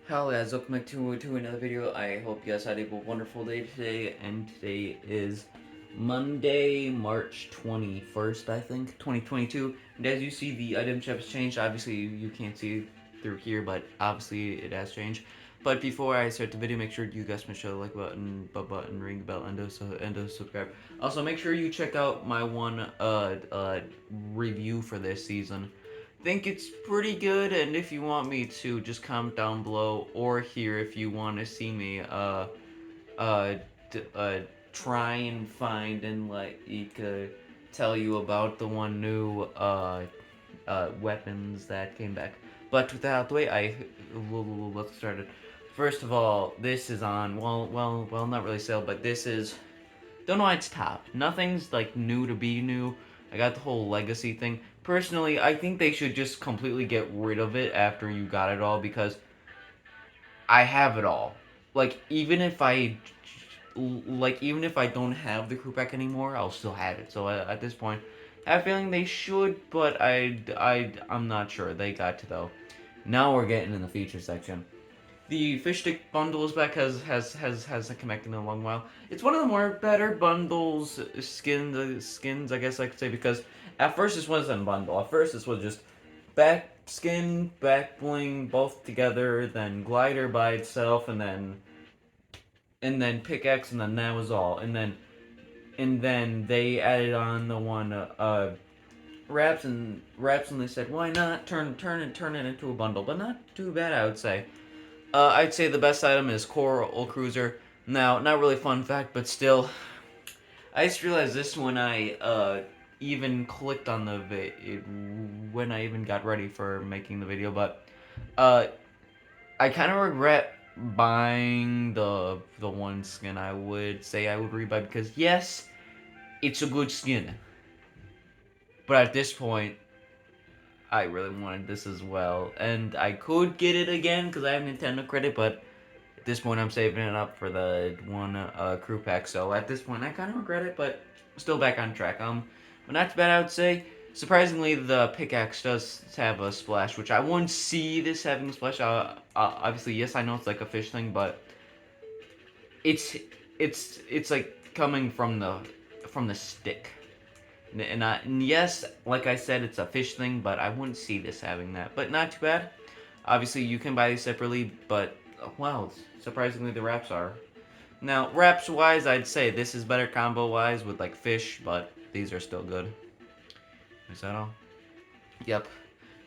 Hello guys, welcome back to another video. I hope you guys had a wonderful day today, and today is Monday, March 21st, I think, 2022. And as you see, the item shop has changed. Obviously, you can't see through here, but obviously it has changed. But before I start the video, make sure you guys smash the like button, ring the bell, and subscribe. Also, make sure you check out my one review for this season. Think it's pretty good, and if you want me to, just comment down below, or here if you want to see me uh try and find and tell you about the one new weapons that came back. But without the way, let's start it. First of all, this is on not really sale, but this is, don't know why it's top. Nothing's like new to be new. I got the whole legacy thing. Personally, I think they should just completely get rid of it after you got it all, because I have it all. Like even if I don't have the crew pack anymore, I'll still have it. So at this point, I have a feeling they should, but I'm not sure. They got to though. Now we're getting in the feature section. The fish stick bundle is back, has come back in a long while. It's one of the more better bundles, skins, I guess I could say, because at first this wasn't a bundle. At first this was just back skin, back bling, both together, then glider by itself, and then pickaxe, and then that was all. And then they added on the one wraps, and they said, why not turn it into a bundle? But not too bad, I would say. I'd say the best item is Coral Cruiser. Now, not really fun fact, but still, I just realized this when I even clicked on when I even got ready for making the video. But uh, I kind of regret buying the one skin. I would say I would rebuy, because yes, it's a good skin, but at this point, I really wanted this as well, and I could get it again because I have Nintendo credit, but at this point, I'm saving it up for the one crew pack. So at this point, I kind of regret it, but still back on track. But not too bad, I would say. Surprisingly, the pickaxe does have a splash, which I wouldn't see this having a splash. Obviously, yes, I know it's like a fish thing, but it's like coming from the stick. And yes, like I said, it's a fish thing, but I wouldn't see this having that. But not too bad. Obviously, you can buy these separately, but wow, surprisingly, the wraps are. Now, wraps wise, I'd say this is better combo wise with like fish, but these are still good. Is that all? Yep.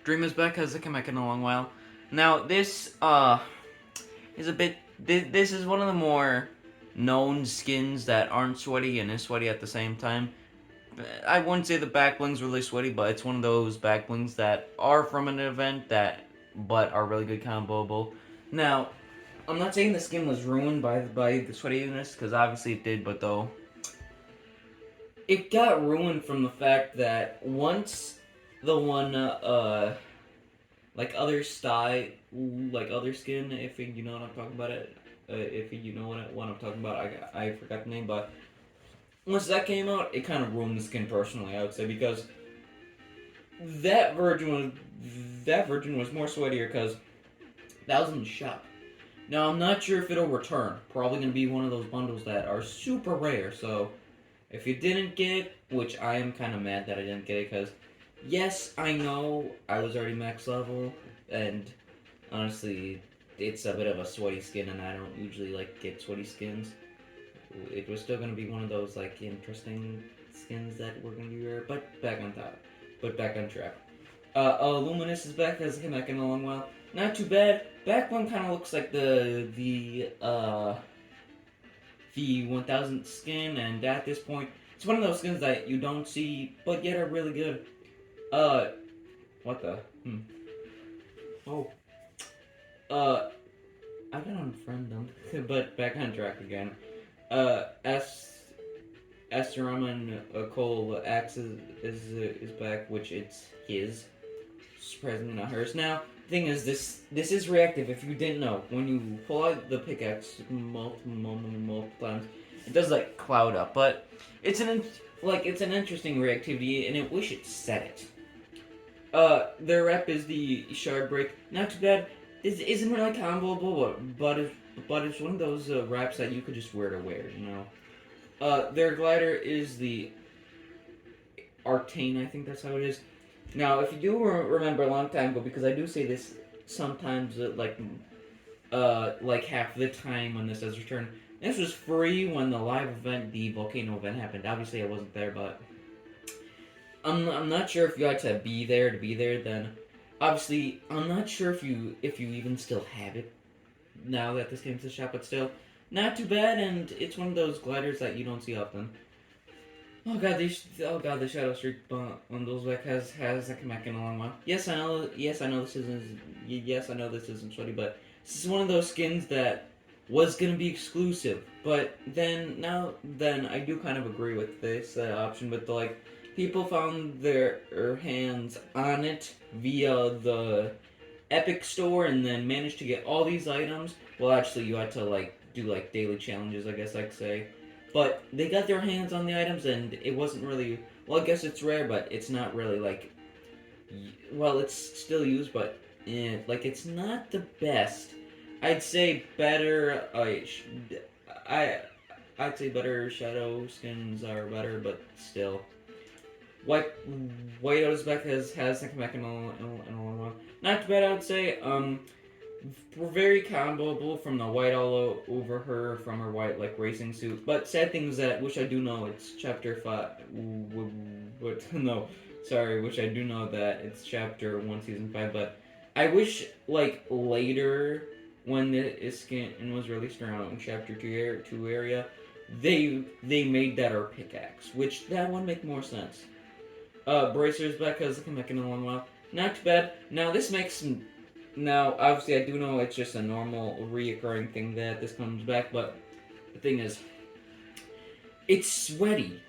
Dream is back, has come back in a long while. Now, this is a bit. This is one of the more known skins that aren't sweaty and is sweaty at the same time. I wouldn't say the back bling's really sweaty, but it's one of those back blings that are from an event but are really good comboable. Now, I'm not saying the skin was ruined by the sweatiness, because obviously it did, but though it got ruined from the fact that once the one like other style, like other skin, if you know what I'm talking about it, if you know what I'm talking about, I forgot the name, but once that came out, it kind of ruined the skin personally, I would say, because that version was more sweatier because that was in the shop. Now, I'm not sure if it'll return. Probably going to be one of those bundles that are super rare. So, if you didn't get it, which I am kind of mad that I didn't get it, because yes, I know I was already max level, and honestly, it's a bit of a sweaty skin, and I don't usually like get sweaty skins. It was still going to be one of those like interesting skins that were going to be rare, but back on top, but back on track. Luminous is back, hasn't come back in a long while. Not too bad. Back one kind of looks like the 1000 skin, and at this point, it's one of those skins that you don't see, but yet are really good. What the? Oh. I got unfriend them, but back on track again. Asteraman Cole Axe is back, which it's his. Surprisingly not hers. Now, the thing is, this is reactive. If you didn't know, when you pull out the pickaxe multiple times, it does like cloud up. But it's an interesting reactivity, and I wish it said it. Their rep is the shard break. Not too bad. This isn't really comboable, but it's one of those wraps that you could just wear to wear, you know. Their glider is the Arcane, I think that's how it is. Now, if you do remember a long time ago, because I do say this sometimes, like half the time when this does return. This was free when the live event, the volcano event, happened. Obviously, I wasn't there, but I'm not sure if you had to be there to be there. Then, obviously, I'm not sure if you even still have it now that this came to the shop, but still, not too bad. And it's one of those gliders that you don't see often. Oh god, the Shadow Streak bundles back has come back in a long while. Yes, I know. Yes, I know this isn't. Yes, I know this isn't sweaty, but this is one of those skins that was gonna be exclusive. But then I do kind of agree with this option. But like, people found their hands on it via the Epic Store, and then managed to get all these items. Well, actually, you had to like do like daily challenges, I guess I could say. But they got their hands on the items, and it wasn't really. Well, I guess it's rare, but it's not really like. Well, it's still used, but like it's not the best. I'd say better. I I'd say better shadow skins are better, but still. White White Ozbek hasn't come back in a long while. Not too bad, I would say. We're very comboable from the white all over her from her white like racing suit. But sad thing is that which I do know it's chapter 5. What no, sorry, which I do know that it's chapter 1 season 5. But I wish like later when the skin was released around chapter 2 area, they made that our pickaxe, which that would make more sense. Bracers back has come back in a long while. Not too bad. Now this makes some. Now obviously I do know it's just a normal reoccurring thing that this comes back, but the thing is, it's sweaty.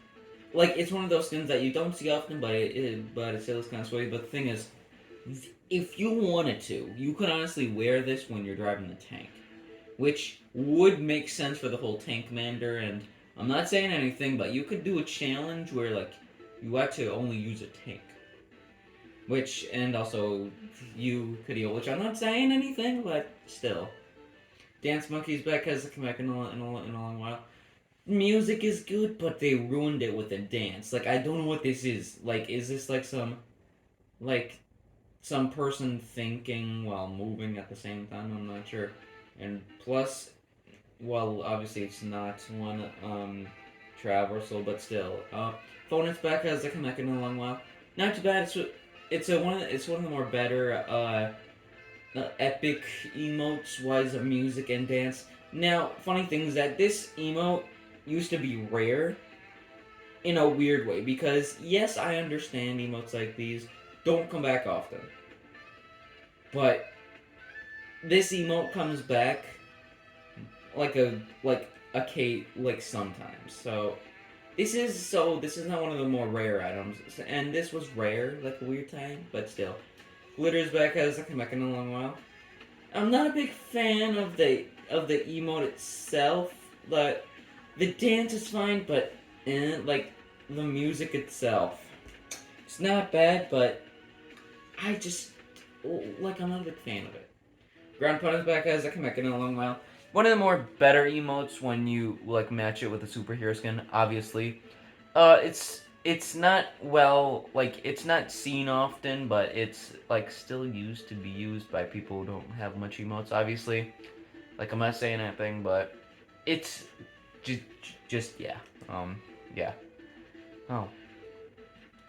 Like it's one of those skins that you don't see often, but it still is kind of sweaty. But the thing is, if you wanted to, you could honestly wear this when you're driving the tank, which would make sense for the whole tank commander. And I'm not saying anything, but you could do a challenge where like you had to only use a tank. Which, and also, you could heal, which I'm not saying anything, but still. Dance Monkey's back hasn't come back in in a long while. Music is good, but they ruined it with a dance. Like, I don't know what this is. Like, is this like, some person thinking while moving at the same time? I'm not sure. And plus, well, obviously it's not one, traversal, but still. Phone is back hasn't come back in a long while. Not too bad. It's one of the more better epic emotes wise of music and dance. Now, funny thing is that this emote used to be rare in a weird way because yes, I understand emotes like these don't come back often, but this emote comes back like a Kate like sometimes. This is not one of the more rare items, and this was rare like a weird time, but still. Glitter's back hasn't come back in a long while. I'm not a big fan of the emote itself, but the dance is fine, but like the music itself, it's not bad, but I just like I'm not a big fan of it. Ground Pound is back hasn't come back in a long while. One of the more better emotes when you like match it with a superhero skin, obviously. It's not well like it's not seen often, but it's like still used to be used by people who don't have much emotes. Obviously, like I'm not saying anything, but it's just yeah, yeah. Oh,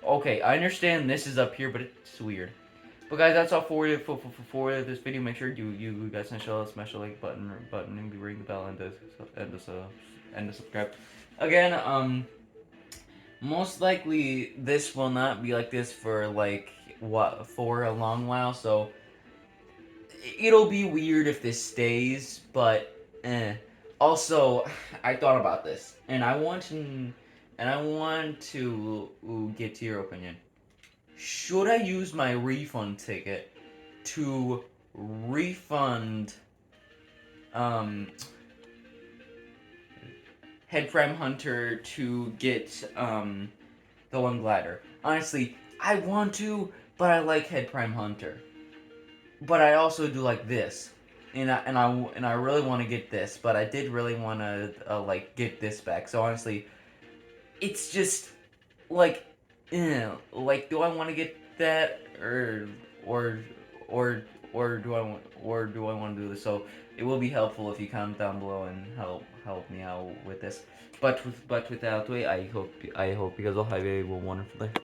okay. I understand this is up here, but it's weird. But guys, that's all for this video. Make sure you guys smash the like button and ring the bell and the subscribe. Again, most likely this will not be like this for like what for a long while. So it'll be weird if this stays, but also I thought about this and I want to get to your opinion. Should I use my refund ticket to refund um, headprime hunter to get the one glider? Honestly, I want to, but I like headprime hunter. but I also do like this, and I really want to get this, but I did really want to like get this back. So honestly, it's just like, like, do I want to get that, or or or do I want to do this? So it will be helpful if you comment down below and help me out with this. But without way, I hope you guys all have a wonderful day.